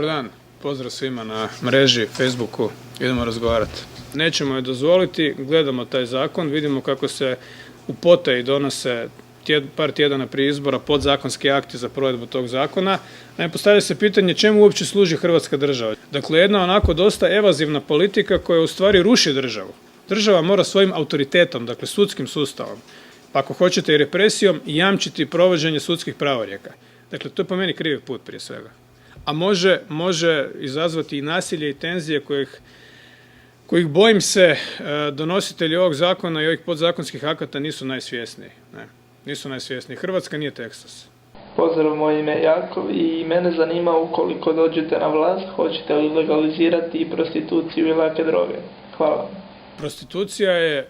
Dobar dan, pozdrav svima na mreži, Facebooku, idemo razgovarati. Nećemo je dozvoliti, gledamo taj zakon, vidimo kako se u potaji donose par tjedana prije izbora podzakonski akti za provedbu tog zakona. Postavlja se pitanje čemu uopće služi Hrvatska država. Dakle, jedna onako dosta evazivna politika koja u stvari ruši državu. Država mora svojim autoritetom, dakle sudskim sustavom, pa ako hoćete i represijom, jamčiti provođenje sudskih pravorijeka. Dakle, to je po meni krivi put prije svega. A može izazvati i nasilje i tenzije kojih bojim se donositelji ovog zakona i ovih podzakonskih akata nisu najsvjesniji. Nisu najsvjesniji. Hrvatska nije Teksas. Pozdrav, moje ime je Jakov i mene zanima ukoliko dođete na vlast, hoćete li legalizirati i prostituciju i lake droge? Hvala. Prostitucija je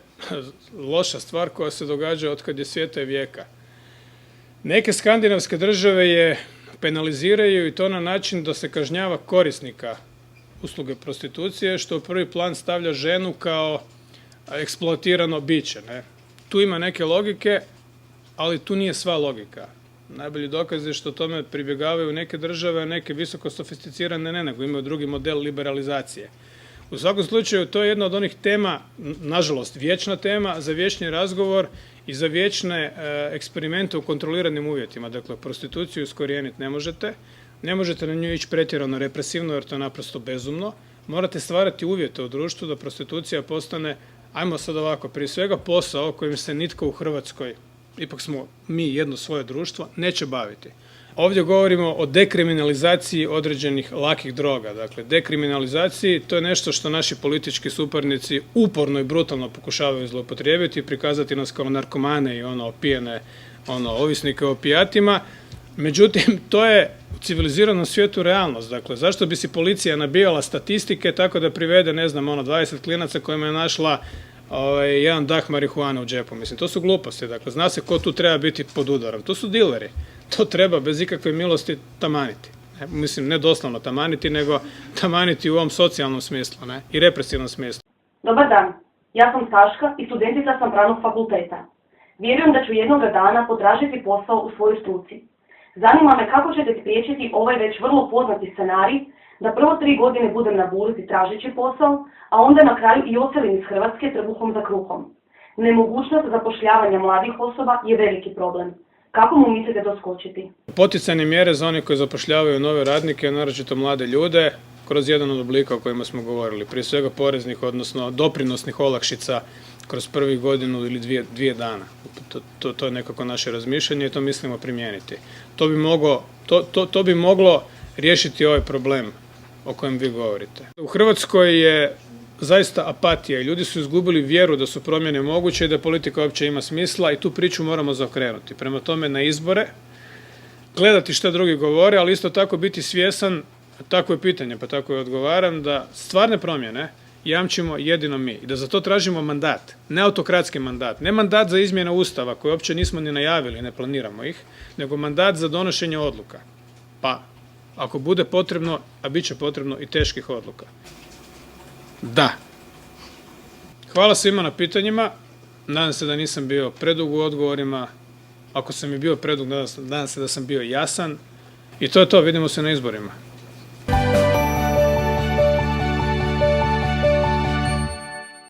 loša stvar koja se događa otkad je svijeta i vijeka. Neke skandinavske države je penaliziraju i to na način da se kažnjava korisnika usluge prostitucije, što u prvi plan stavlja ženu kao eksploatirano biće. Tu ima neke logike, ali tu nije sva logika. Najbolji dokaz je što tome pribjegavaju neke države, a neke visoko sofisticirane nego imaju drugi model liberalizacije. U svakom slučaju, to je jedna od onih tema, nažalost vječna tema, za vječni razgovor i za vječne eksperimente u kontroliranim uvjetima. Dakle, prostituciju iskorijeniti ne možete na nju ići pretjerano represivno jer to je naprosto bezumno. Morate stvarati uvjete u društvu da prostitucija postane, ajmo sad ovako, prije svega posao kojim se nitko u Hrvatskoj, ipak smo mi jedno svoje društvo, neće baviti. Ovdje govorimo o dekriminalizaciji određenih lakih droga. Dakle, dekriminalizaciji to je nešto što naši politički suparnici uporno i brutalno pokušavaju zloupotrijebiti i prikazati nas kao narkomane i opijene ovisnike o opijatima. Međutim, to je u civiliziranom svijetu realnost. Dakle, zašto bi si policija nabijala statistike tako da privede, 20 klinaca kojima je našla jedan dah marihuane u džepu. Mislim, to su gluposti. Dakle, zna se ko tu treba biti pod udarom. To su dileri. To treba bez ikakve milosti tamaniti. Mislim, ne doslovno tamaniti, nego tamaniti u ovom socijalnom smislu i represivnom smislu. Dobar dan. Ja sam Saška i studentica sam pravnog fakulteta. Vjerujem da ću jednoga dana potražiti posao u svojoj struci. Zanima me kako ćete spriječiti ovaj već vrlo poznati scenarij da prvo 3 godine budem na burzi tražeći posao, a onda na kraju i odselim iz Hrvatske trbuhom za kruhom. Nemogućnost zapošljavanja mladih osoba je veliki problem. Kako mu mislite doskočiti? Poticajne mjere za one koji zapošljavaju nove radnike, naročito mlade ljude, kroz jedan od oblika o kojima smo govorili. Prije svega poreznih, odnosno doprinosnih olakšica kroz prvih godinu ili dvije dana. To je nekako naše razmišljanje i to mislimo primijeniti. To bi moglo riješiti ovaj problem o kojem vi govorite. U Hrvatskoj je zaista apatija i ljudi su izgubili vjeru da su promjene moguće i da politika uopće ima smisla i tu priču moramo zaokrenuti. Prema tome na izbore, gledati što drugi govore, ali isto tako biti svjesan, tako je pitanje pa tako je odgovaram, da stvarne promjene jamčimo jedino mi i da za to tražimo mandat, ne autokratski mandat, ne mandat za izmjene Ustava koje uopće nismo ni najavili, ne planiramo ih, nego mandat za donošenje odluka. Pa, ako bude potrebno, a bit će potrebno i teških odluka. Da. Hvala svima na pitanjima. Nadam se da nisam bio predug u odgovorima. Ako sam i bio predug, nadam se da sam bio jasan. I to je to. Vidimo se na izborima.